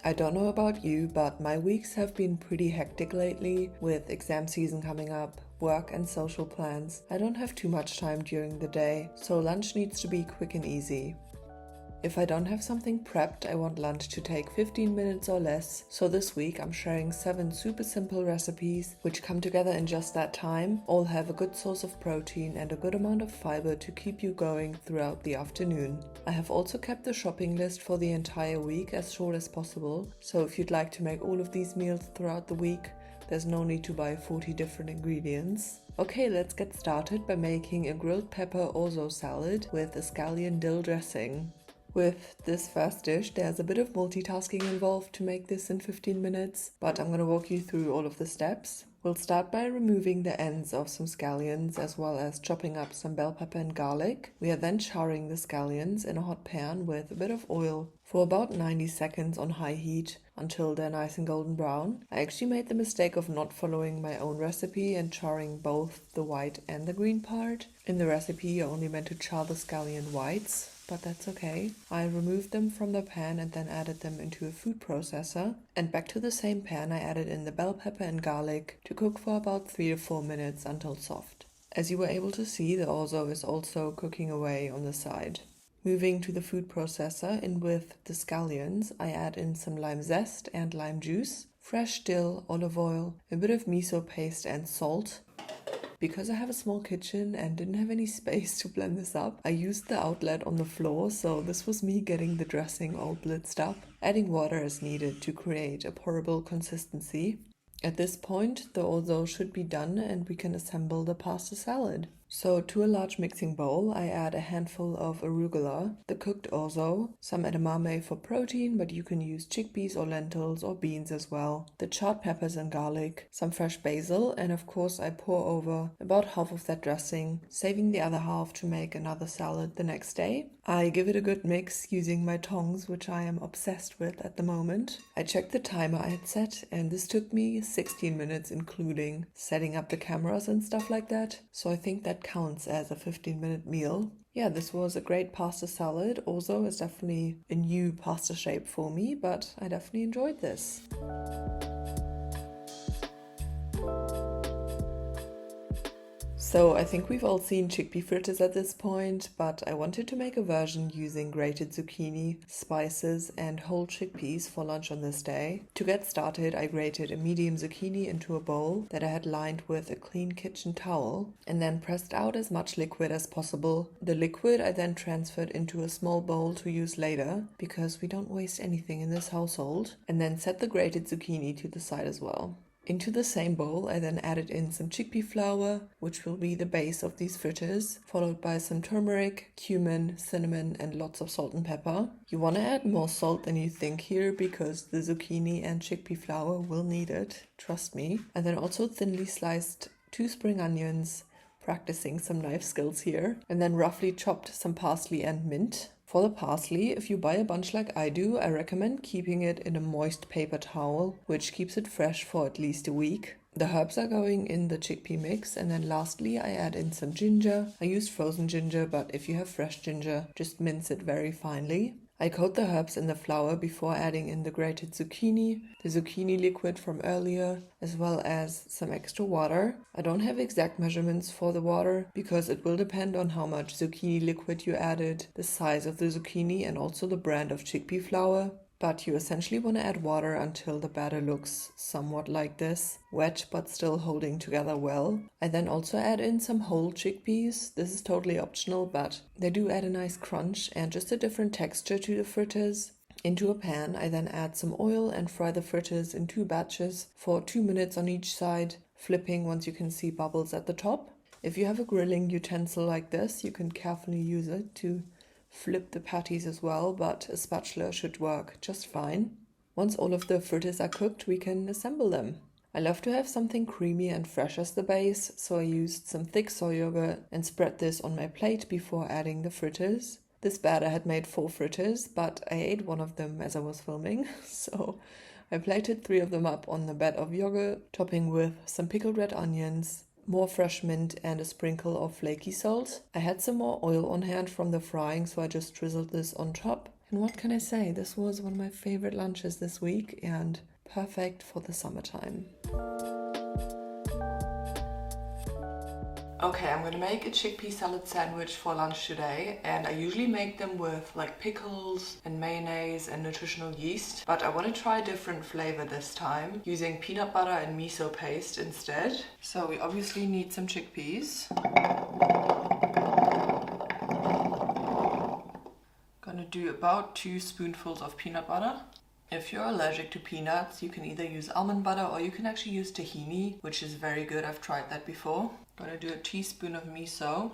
I don't know about you, but my weeks have been pretty hectic lately with exam season coming up, work and social plans. I don't have too much time during the day, so lunch needs to be quick and easy. If I don't have something prepped, I want lunch to take 15 minutes or less, so this week I'm sharing 7 super simple recipes which come together in just that time, all have a good source of protein and a good amount of fiber to keep you going throughout the afternoon. I have also kept the shopping list for the entire week as short as possible, so if you'd like to make all of these meals throughout the week, there's no need to buy 40 different ingredients. Okay, let's get started by making a grilled pepper orzo salad with a scallion dill dressing. With this first dish, there's a bit of multitasking involved to make this in 15 minutes, but I'm going to walk you through all of the steps. We'll start by removing the ends of some scallions as well as chopping up some bell pepper and garlic. We are then charring the scallions in a hot pan with a bit of oil for about 90 seconds on high heat until they're nice and golden brown. I actually made the mistake of not following my own recipe and charring both the white and the green part. In the recipe, you're only meant to char the scallion whites, but that's okay. I removed them from the pan and then added them into a food processor. And back to the same pan, I added in the bell pepper and garlic to cook for about 3 to 4 minutes until soft. As you were able to see, the orzo is also cooking away on the side. Moving to the food processor, in with the scallions, I add in some lime zest and lime juice, fresh dill, olive oil, a bit of miso paste and salt. Because I have a small kitchen and didn't have any space to blend this up, I used the outlet on the floor, so this was me getting the dressing all blitzed up. Adding water as needed to create a pourable consistency. At this point, the orzo should be done and we can assemble the pasta salad. So to a large mixing bowl, I add a handful of arugula, the cooked orzo, some edamame for protein, but you can use chickpeas or lentils or beans as well, the charred peppers and garlic, some fresh basil, and of course I pour over about half of that dressing, saving the other half to make another salad the next day. I give it a good mix using my tongs, which I am obsessed with at the moment. I checked the timer I had set and this took me 16 minutes including setting up the cameras and stuff like that, so I think that counts as a 15-minute meal. Yeah, this was a great pasta salad. Orzo is definitely a new pasta shape for me, but I definitely enjoyed this. So I think we've all seen chickpea fritters at this point, but I wanted to make a version using grated zucchini, spices and whole chickpeas for lunch on this day. To get started, I grated a medium zucchini into a bowl that I had lined with a clean kitchen towel and then pressed out as much liquid as possible. The liquid I then transferred into a small bowl to use later because we don't waste anything in this household, and then set the grated zucchini to the side as well. Into the same bowl, I then added in some chickpea flour, which will be the base of these fritters, followed by some turmeric, cumin, cinnamon, and lots of salt and pepper. You want to add more salt than you think here because the zucchini and chickpea flour will need it, trust me. And then also thinly sliced 2 spring onions, practicing some knife skills here, and then roughly chopped some parsley and mint. For the parsley, if you buy a bunch like I do, I recommend keeping it in a moist paper towel, which keeps it fresh for at least a week. The herbs are going in the chickpea mix, and then lastly I add in some ginger. I used frozen ginger, but if you have fresh ginger, just mince it very finely. I coat the herbs in the flour before adding in the grated zucchini, the zucchini liquid from earlier, as well as some extra water. I don't have exact measurements for the water because it will depend on how much zucchini liquid you added, the size of the zucchini and also the brand of chickpea flour. But you essentially want to add water until the batter looks somewhat like this, wet but still holding together well. I then also add in some whole chickpeas. This is totally optional, but they do add a nice crunch and just a different texture to the fritters. Into a pan, I then add some oil and fry the fritters in 2 batches for 2 minutes on each side, flipping once you can see bubbles at the top. If you have a grilling utensil like this, you can carefully use it to flip the patties as well, but a spatula should work just fine. Once all of the fritters are cooked, we can assemble them. I love to have something creamy and fresh as the base, so I used some thick soy yogurt and spread this on my plate before adding the fritters. This batter had made 4 fritters, but I ate one of them as I was filming, so I plated 3 of them up on the bed of yogurt, topping with some pickled red onions, more fresh mint and a sprinkle of flaky salt. I had some more oil on hand from the frying, so I just drizzled this on top. And what can I say? This was one of my favorite lunches this week and perfect for the summertime. Okay, I'm gonna make a chickpea salad sandwich for lunch today, and I usually make them with like pickles and mayonnaise and nutritional yeast, but I want to try a different flavor this time, using peanut butter and miso paste instead. So we obviously need some chickpeas. Gonna do about 2 spoonfuls of peanut butter. If you're allergic to peanuts, you can either use almond butter or you can actually use tahini, which is very good. I've tried that before. Gonna do a teaspoon of miso,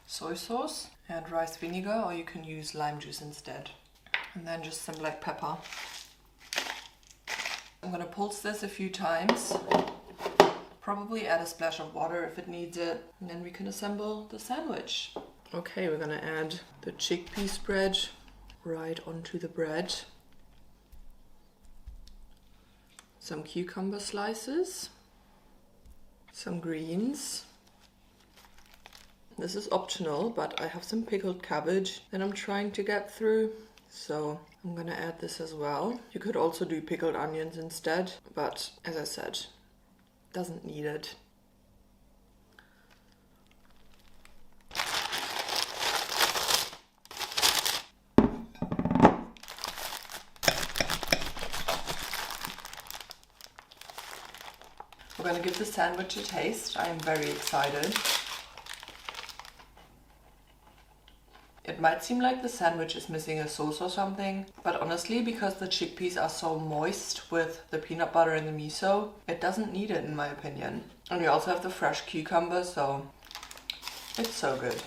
soy sauce, and rice vinegar, or you can use lime juice instead. And then just some black pepper. I'm gonna pulse this a few times. Probably add a splash of water if it needs it, and then we can assemble the sandwich. Okay, we're gonna add the chickpea spread right onto the bread. Some cucumber slices, some greens. This is optional, but I have some pickled cabbage that I'm trying to get through, so I'm gonna add this as well. You could also do pickled onions instead, but as I said, doesn't need it. We're going to give the sandwich a taste. I am very excited. It might seem like the sandwich is missing a sauce or something, but honestly, because the chickpeas are so moist with the peanut butter and the miso, it doesn't need it in my opinion. And we also have the fresh cucumber, so it's so good.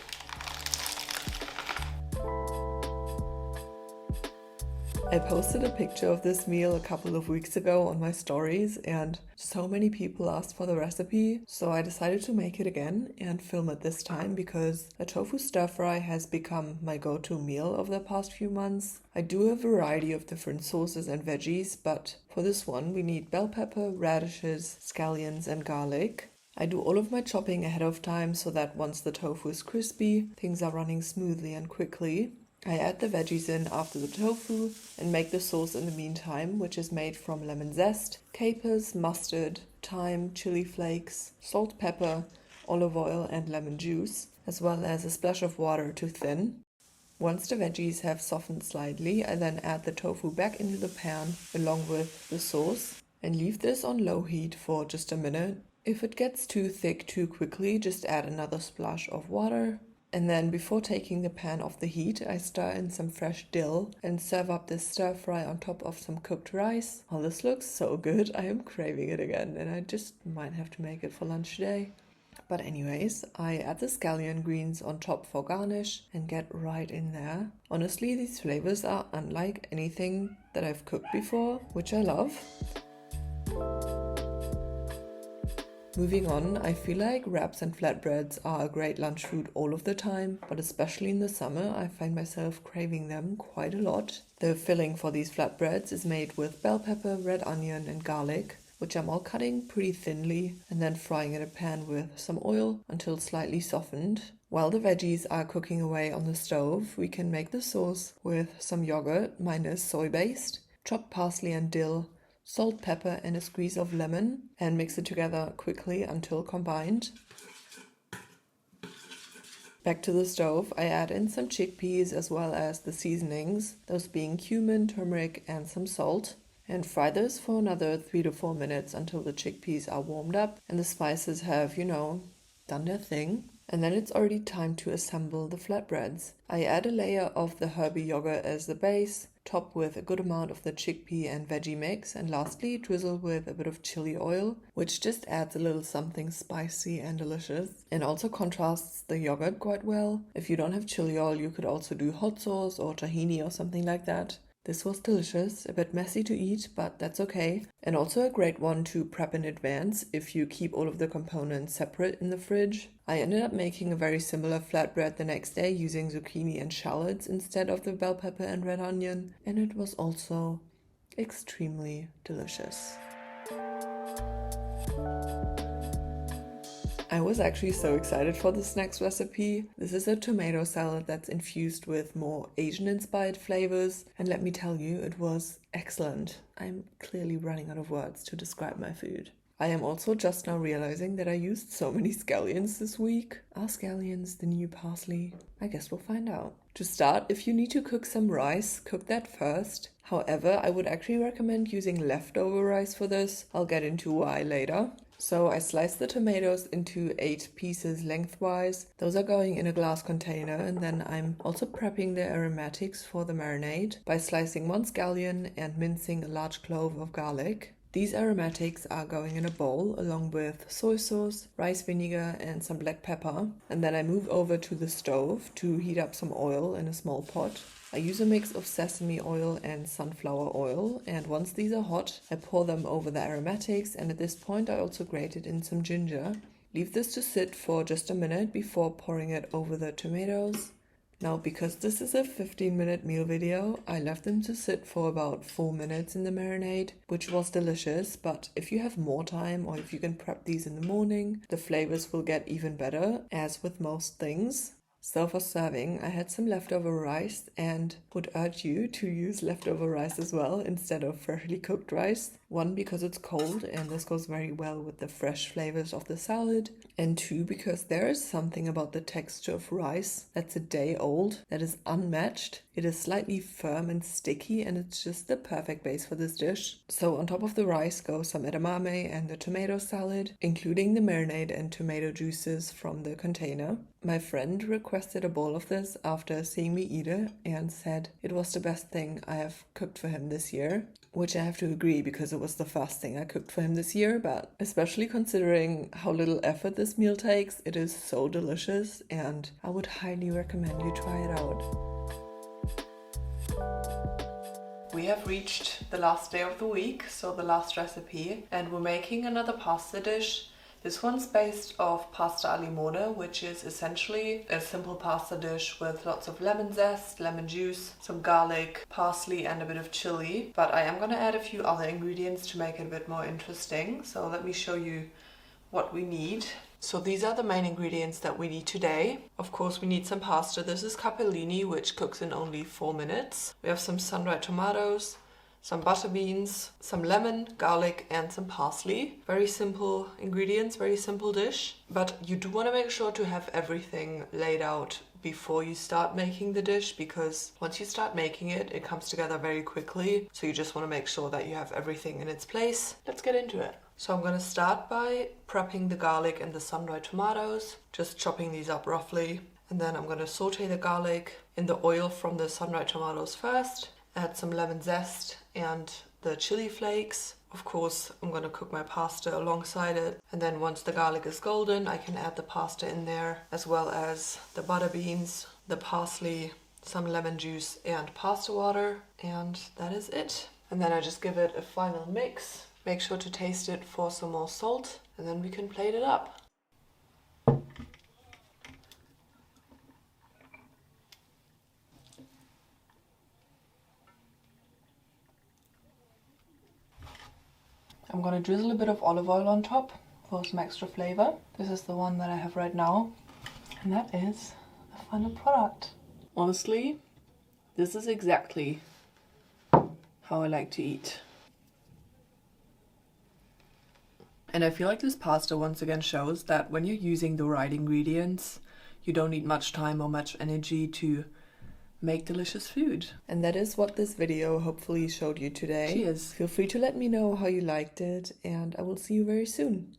I posted a picture of this meal a couple of weeks ago on my stories, and so many people asked for the recipe, so I decided to make it again and film it this time because a tofu stir fry has become my go-to meal over the past few months. I do a variety of different sauces and veggies, but for this one we need bell pepper, radishes, scallions and garlic. I do all of my chopping ahead of time so that once the tofu is crispy, things are running smoothly and quickly. I add the veggies in after the tofu and make the sauce in the meantime, which is made from lemon zest, capers, mustard, thyme, chili flakes, salt, pepper, olive oil and lemon juice, as well as a splash of water to thin. Once the veggies have softened slightly, I then add the tofu back into the pan along with the sauce and leave this on low heat for just a minute. If it gets too thick too quickly, just add another splash of water. And then before taking the pan off the heat, I stir in some fresh dill and serve up this stir fry on top of some cooked rice. Oh, this looks so good. I am craving it again and I just might have to make it for lunch today. But anyways, I add the scallion greens on top for garnish and get right in there. Honestly, these flavors are unlike anything that I've cooked before, which I love. Moving on, I feel like wraps and flatbreads are a great lunch food all of the time, but especially in the summer, I find myself craving them quite a lot. The filling for these flatbreads is made with bell pepper, red onion and garlic, which I'm all cutting pretty thinly and then frying in a pan with some oil until slightly softened. While the veggies are cooking away on the stove, we can make the sauce with some yogurt, mine is soy-based, chopped parsley and dill, salt, pepper and a squeeze of lemon, and mix it together quickly until combined. Back to the stove, I add in some chickpeas as well as the seasonings, those being cumin, turmeric and some salt, and fry this for another 3 to 4 minutes until the chickpeas are warmed up and the spices have, done their thing. And then it's already time to assemble the flatbreads. I add a layer of the herby yogurt as the base, top with a good amount of the chickpea and veggie mix, and lastly drizzle with a bit of chili oil, which just adds a little something spicy and delicious and also contrasts the yogurt quite well. If you don't have chili oil, you could also do hot sauce or tahini or something like that. This was delicious, a bit messy to eat, but that's okay. And also a great one to prep in advance if you keep all of the components separate in the fridge. I ended up making a very similar flatbread the next day using zucchini and shallots instead of the bell pepper and red onion, and it was also extremely delicious. I was actually so excited for this next recipe. This is a tomato salad that's infused with more Asian-inspired flavors, and let me tell you, it was excellent. I'm clearly running out of words to describe my food. I am also just now realizing that I used so many scallions this week. Are scallions the new parsley? I guess we'll find out. To start, if you need to cook some rice, cook that first. However, I would actually recommend using leftover rice for this. I'll get into why later. So I sliced the tomatoes into 8 pieces lengthwise. Those are going in a glass container, and then I'm also prepping the aromatics for the marinade by slicing 1 scallion and mincing a large clove of garlic. These aromatics are going in a bowl along with soy sauce, rice vinegar and some black pepper. And then I move over to the stove to heat up some oil in a small pot. I use a mix of sesame oil and sunflower oil, and once these are hot, I pour them over the aromatics, and at this point I also grated in some ginger. Leave this to sit for just a minute before pouring it over the tomatoes. Now, because this is a 15-minute meal video, I left them to sit for about 4 minutes in the marinade, which was delicious, but if you have more time or if you can prep these in the morning, the flavors will get even better, as with most things. So for serving, I had some leftover rice and would urge you to use leftover rice as well instead of freshly cooked rice. 1, because it's cold and this goes very well with the fresh flavors of the salad. And 2, because there is something about the texture of rice that's a day old that is unmatched. It is slightly firm and sticky, and it's just the perfect base for this dish. So on top of the rice go some edamame and the tomato salad, including the marinade and tomato juices from the container. My friend requested a bowl of this after seeing me eat it and said it was the best thing I have cooked for him this year, which I have to agree because it was the first thing I cooked for him this year, but especially considering how little effort this meal takes, it is so delicious and I would highly recommend you try it out. We have reached the last day of the week, so the last recipe, and we're making another pasta dish. This one's based off pasta al limone, which is essentially a simple pasta dish with lots of lemon zest, lemon juice, some garlic, parsley and a bit of chili. But I am going to add a few other ingredients to make it a bit more interesting. So let me show you what we need. So these are the main ingredients that we need today. Of course, we need some pasta. This is capellini, which cooks in only 4 minutes. We have some sun-dried tomatoes, some butter beans, some lemon, garlic and some parsley. Very simple ingredients, very simple dish. But you do want to make sure to have everything laid out before you start making the dish, because once you start making it, it comes together very quickly. So you just want to make sure that you have everything in its place. Let's get into it. So I'm going to start by prepping the garlic and the sun-dried tomatoes, just chopping these up roughly. And then I'm going to saute the garlic in the oil from the sun-dried tomatoes first. Add some lemon zest and the chili flakes. Of course, I'm going to cook my pasta alongside it. And then once the garlic is golden, I can add the pasta in there, as well as the butter beans, the parsley, some lemon juice and pasta water. And that is it. And then I just give it a final mix. Make sure to taste it for some more salt, and then we can plate it up. I'm going to drizzle a bit of olive oil on top for some extra flavor. This is the one that I have right now, and that is the final product. Honestly, this is exactly how I like to eat. And I feel like this pasta once again shows that when you're using the right ingredients, you don't need much time or much energy to make delicious food. And that is what this video hopefully showed you today. Cheers! Feel free to let me know how you liked it, and I will see you very soon.